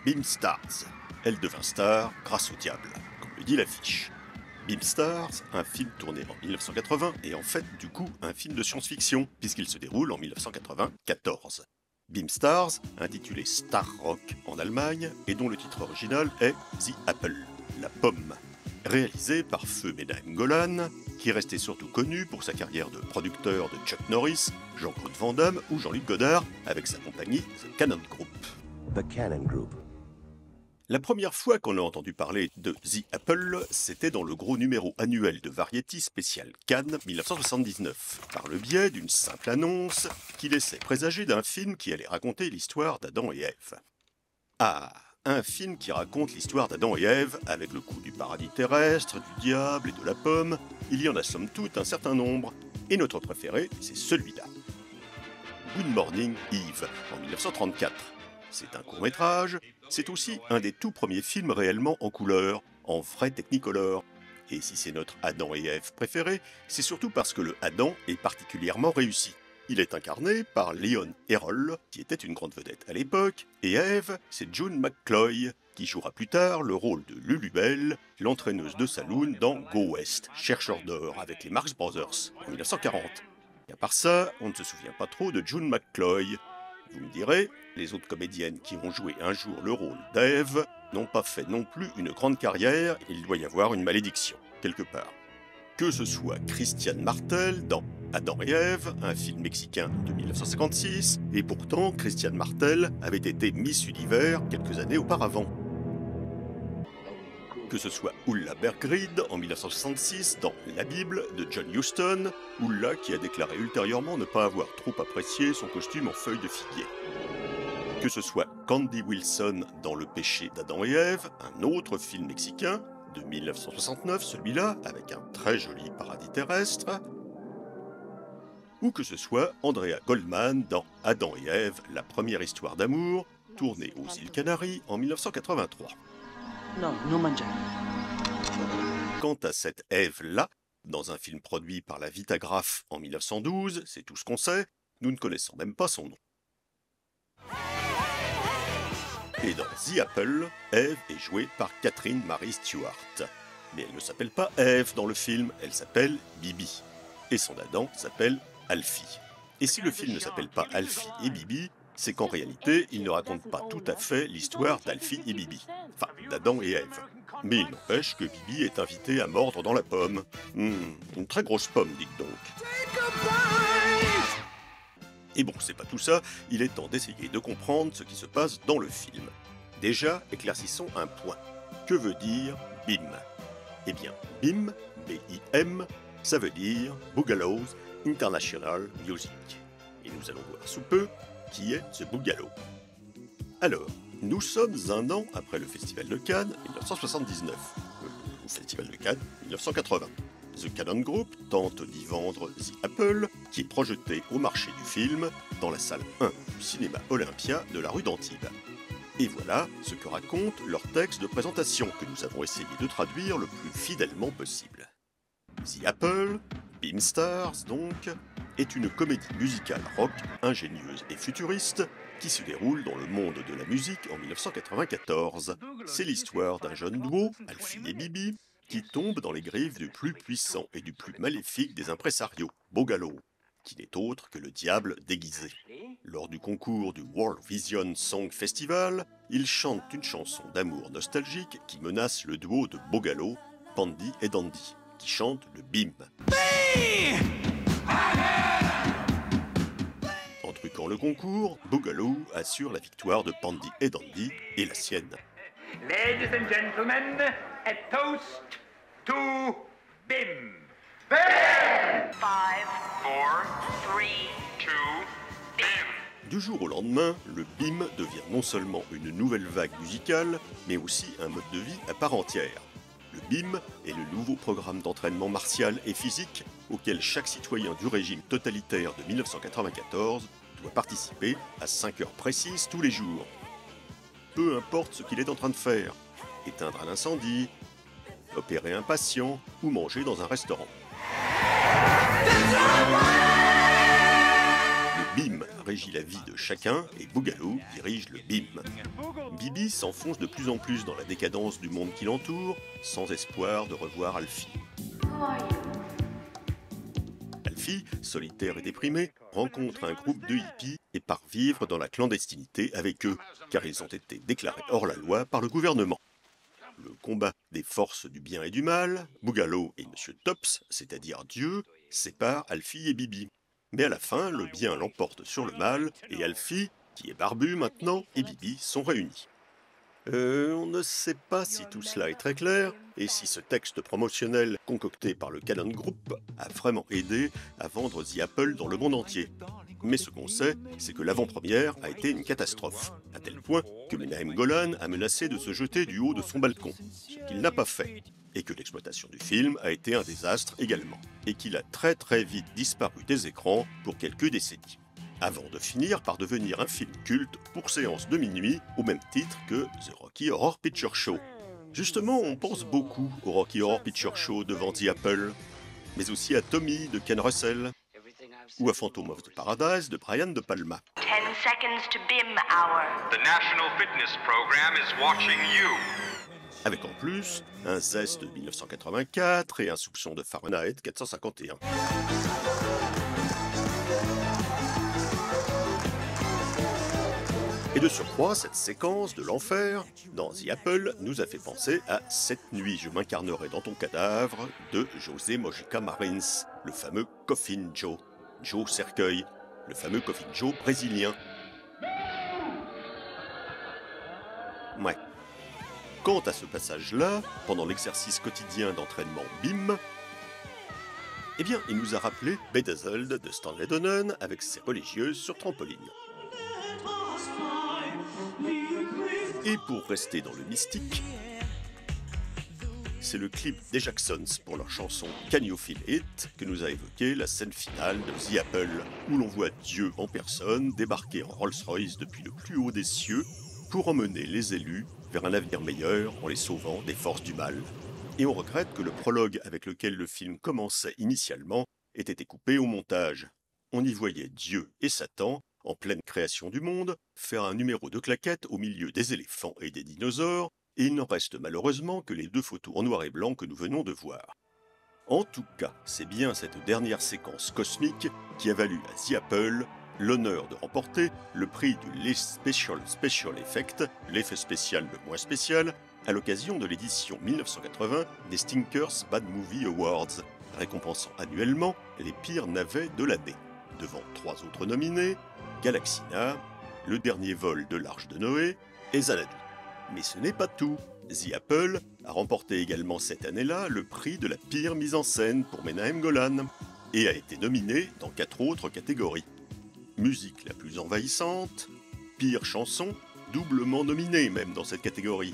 Bim Stars. Elle devint star grâce au diable, comme le dit l'affiche. Bim Stars, un film tourné en 1980 et en fait du coup un film de science-fiction puisqu'il se déroule en 1994. Bim Stars, intitulé Star Rock en Allemagne et dont le titre original est The Apple, la pomme. Réalisé par Feu Menahem Golan, qui est resté surtout connu pour sa carrière de producteur de Chuck Norris, Jean-Claude Van Damme ou Jean-Luc Godard avec sa compagnie The Cannon Group. The Cannon Group. La première fois qu'on a entendu parler de The Apple, c'était dans le gros numéro annuel de Variety spécial Cannes 1979, par le biais d'une simple annonce qui laissait présager d'un film qui allait raconter l'histoire d'Adam et Ève. Ah, un film qui raconte l'histoire d'Adam et Ève avec le coup du paradis terrestre, du diable et de la pomme, il y en a somme toute un certain nombre, et notre préféré, c'est celui-là. Good Morning Eve, en 1934. C'est un court-métrage, c'est aussi un des tout premiers films réellement en couleur, en vrai Technicolor. Et si c'est notre Adam et Ève préféré, c'est surtout parce que le Adam est particulièrement réussi. Il est incarné par Leon Errol, qui était une grande vedette à l'époque, et Ève, c'est June McCloy, qui jouera plus tard le rôle de Lulu Bell, l'entraîneuse de saloon dans Go West, chercheur d'or avec les Marx Brothers, en 1940. Et à part ça, on ne se souvient pas trop de June McCloy. Vous me direz, les autres comédiennes qui ont joué un jour le rôle d'Ève n'ont pas fait non plus une grande carrière, il doit y avoir une malédiction, quelque part. Que ce soit Christiane Martel dans Adam et Ève, un film mexicain de 1956, et pourtant Christiane Martel avait été Miss Univers quelques années auparavant. Que ce soit Ulla Bergrid en 1966 dans La Bible de John Huston, Ulla qui a déclaré ultérieurement ne pas avoir trop apprécié son costume en feuilles de figuier. Que ce soit Candy Wilson dans Le péché d'Adam et Ève, un autre film mexicain de 1969, celui-là, avec un très joli paradis terrestre, ou que ce soit Andrea Goldman dans Adam et Ève, la première histoire d'amour, tournée aux îles Canaries en 1983. No, non mangiare. Quant à cette Ève-là, dans un film produit par la Vitagraph en 1912, c'est tout ce qu'on sait, nous ne connaissons même pas son nom. Et dans The Apple, Ève est jouée par Catherine Marie Stewart. Mais elle ne s'appelle pas Ève dans le film, elle s'appelle Bibi. Et son Adam s'appelle Alfie. Et si le film ne s'appelle pas Alfie et Bibi, c'est qu'en réalité, il ne raconte pas tout à fait l'histoire d'Alfie et Bibi. Enfin, d'Adam et Ève. Mais il n'empêche que Bibi est invitée à mordre dans la pomme. Une très grosse pomme, dites donc. Et bon, c'est pas tout ça, il est temps d'essayer de comprendre ce qui se passe dans le film. Déjà, éclaircissons un point. Que veut dire BIM? Eh bien, BIM, B-I-M, ça veut dire Boogaloo International Music. Et nous allons voir sous peu qui est ce Boogaloo. Alors, nous sommes un an après le Festival de Cannes 1979, au Festival de Cannes 1980. The Cannon Group tente d'y vendre The Apple, qui est projeté au marché du film dans la salle 1 du cinéma Olympia de la rue d'Antibes. Et voilà ce que raconte leur texte de présentation que nous avons essayé de traduire le plus fidèlement possible. The Apple, Bim Stars donc, est une comédie musicale rock ingénieuse et futuriste qui se déroule dans le monde de la musique en 1994. C'est l'histoire d'un jeune duo, Alfie et Bibi, qui tombe dans les griffes du plus puissant et du plus maléfique des impresarios, Boogaloo, qui n'est autre que le diable déguisé. Lors du concours du World Vision Song Festival, ils chantent une chanson d'amour nostalgique qui menace le duo de Boogaloo, Pandy et Dandy, qui chantent le BIM. En truquant le concours, Boogaloo assure la victoire de Pandy et Dandy et la sienne. Ladies and gentlemen, a toast to BIM. BIM! 5, 4, 3, 2, BIM! Du jour au lendemain, le BIM devient non seulement une nouvelle vague musicale, mais aussi un mode de vie à part entière. Le BIM est le nouveau programme d'entraînement martial et physique auquel chaque citoyen du régime totalitaire de 1994 doit participer à 5 heures précises tous les jours. Peu importe ce qu'il est en train de faire, éteindre un incendie, opérer un patient ou manger dans un restaurant. Le BIM régit la vie de chacun et Boogaloo dirige le BIM. Bibi s'enfonce de plus en plus dans la décadence du monde qui l'entoure, sans espoir de revoir Alfie. Alfie, solitaire et déprimé, rencontre un groupe de hippies et part vivre dans la clandestinité avec eux, car ils ont été déclarés hors la loi par le gouvernement. Le combat des forces du bien et du mal, Boogaloo et Monsieur Tops, c'est-à-dire Dieu, séparent Alfie et Bibi. Mais à la fin, le bien l'emporte sur le mal, et Alfie, qui est barbu maintenant, et Bibi sont réunis. On ne sait pas si tout cela est très clair, et si ce texte promotionnel concocté par le Canon Group a vraiment aidé à vendre The Apple dans le monde entier. Mais ce qu'on sait, c'est que l'avant-première a été une catastrophe, à tel point que Menahem Golan a menacé de se jeter du haut de son balcon, ce qu'il n'a pas fait, et que l'exploitation du film a été un désastre également, et qu'il a très vite disparu des écrans pour quelques décennies, avant de finir par devenir un film culte pour séance de minuit au même titre que The Rocky Horror Picture Show. Justement, on pense beaucoup au Rocky Horror Picture Show devant The Apple, mais aussi à Tommy de Ken Russell, ou à Phantom of the Paradise de Brian De Palma. 10 seconds to BIM hour. The National Fitness Program is watching you. Avec en plus un zeste de 1984 et un soupçon de Fahrenheit 451. Et de surcroît, cette séquence de l'enfer, dans The Apple, nous a fait penser à « Cette nuit, je m'incarnerai dans ton cadavre » de José Mojica Marins, le fameux Coffin Joe, Joe Cercueil, le fameux Coffin Joe brésilien. Ouais. Quant à ce passage-là, pendant l'exercice quotidien d'entraînement BIM, eh bien, il nous a rappelé Bedazzled de Stanley Donen avec ses religieuses sur trampoline. Et pour rester dans le mystique, c'est le clip des Jacksons pour leur chanson Can You Feel It que nous a évoqué la scène finale de The Apple, où l'on voit Dieu en personne débarquer en Rolls-Royce depuis le plus haut des cieux pour emmener les élus vers un avenir meilleur en les sauvant des forces du mal. Et on regrette que le prologue avec lequel le film commençait initialement ait été coupé au montage. On y voyait Dieu et Satan, en pleine création du monde, faire un numéro de claquettes au milieu des éléphants et des dinosaures, et il n'en reste malheureusement que les deux photos en noir et blanc que nous venons de voir. En tout cas, c'est bien cette dernière séquence cosmique qui a valu à The Apple l'honneur de remporter le prix du Special Effect, l'effet spécial le moins spécial, à l'occasion de l'édition 1980 des Stinkers Bad Movie Awards, récompensant annuellement les pires navets de l'année, devant 3 autres nominés, Galaxina, Le Dernier Vol de l'Arche de Noé et Xanadu. Mais ce n'est pas tout. The Apple a remporté également cette année-là le prix de la pire mise en scène pour Menahem Golan et a été nominé dans 4 autres catégories. Musique la plus envahissante, pire chanson, doublement nominé même dans cette catégorie,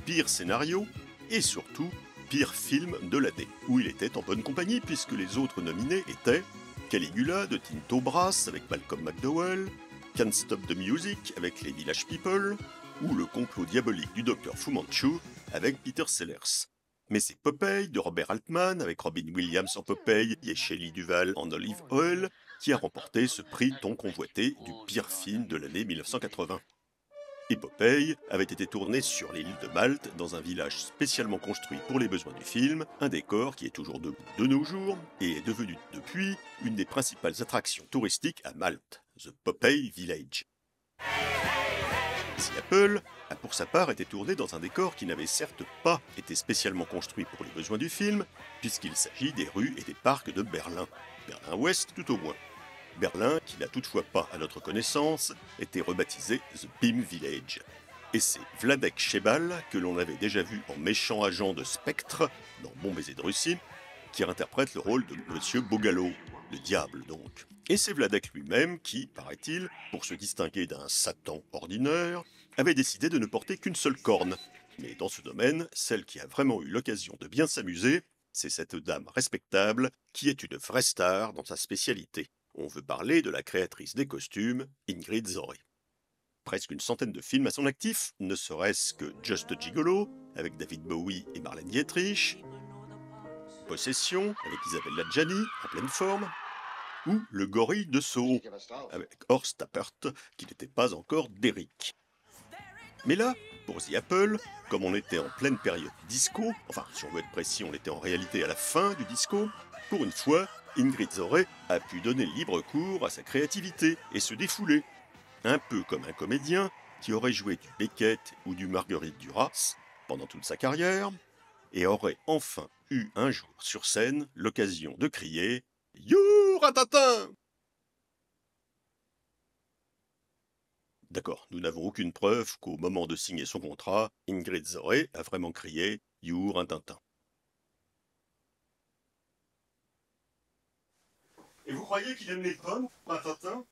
pire scénario et surtout pire film de l'année, où il était en bonne compagnie puisque les autres nominés étaient Caligula de Tinto Brass avec Malcolm McDowell, Can't Stop the Music avec les Village People, ou Le complot diabolique du Dr Fu Manchu avec Peter Sellers. Mais c'est Popeye de Robert Altman avec Robin Williams en Popeye et Shelley Duvall en Olive Oil qui a remporté ce prix tant convoité du pire film de l'année 1980. Et Popeye avait été tourné sur l'île de Malte, dans un village spécialement construit pour les besoins du film, un décor qui est toujours debout de nos jours et est devenu depuis une des principales attractions touristiques à Malte, The Popeye Village. The Apple a pour sa part été tourné dans un décor qui n'avait certes pas été spécialement construit pour les besoins du film, puisqu'il s'agit des rues et des parcs de Berlin. Berlin-Ouest tout au moins. Berlin, qui n'a toutefois pas, à notre connaissance, été rebaptisé The BIM Village. Et c'est Vladek Chebal, que l'on avait déjà vu en méchant agent de Spectre, dans Bon baiser de Russie, qui interprète le rôle de Monsieur Boogaloo, le diable donc. Et c'est Vladek lui-même qui, paraît-il, pour se distinguer d'un Satan ordinaire, avait décidé de ne porter qu'une seule corne. Mais dans ce domaine, celle qui a vraiment eu l'occasion de bien s'amuser, c'est cette dame respectable qui est une vraie star dans sa spécialité. On veut parler de la créatrice des costumes, Ingrid Zory. Presque une centaine de films à son actif, ne serait-ce que Just a Gigolo, avec David Bowie et Marlène Dietrich, Possession, avec Isabelle Adjani, en pleine forme, ou le gorille de Soho, avec Horst Tappert, qui n'était pas encore Derrick. Mais là, pour The Apple, comme on était en pleine période disco, enfin, si on veut être précis, on était en réalité à la fin du disco, pour une fois, Ingrid Zoré a pu donner libre cours à sa créativité et se défouler. Un peu comme un comédien qui aurait joué du Beckett ou du Marguerite Duras pendant toute sa carrière, et aurait enfin eu un jour sur scène l'occasion de crier « You Ratatin !» D'accord, nous n'avons aucune preuve qu'au moment de signer son contrat, Ingrid Zoré a vraiment crié « You Rintintin ». Et vous croyez qu'il aime les pommes, Rintintin ?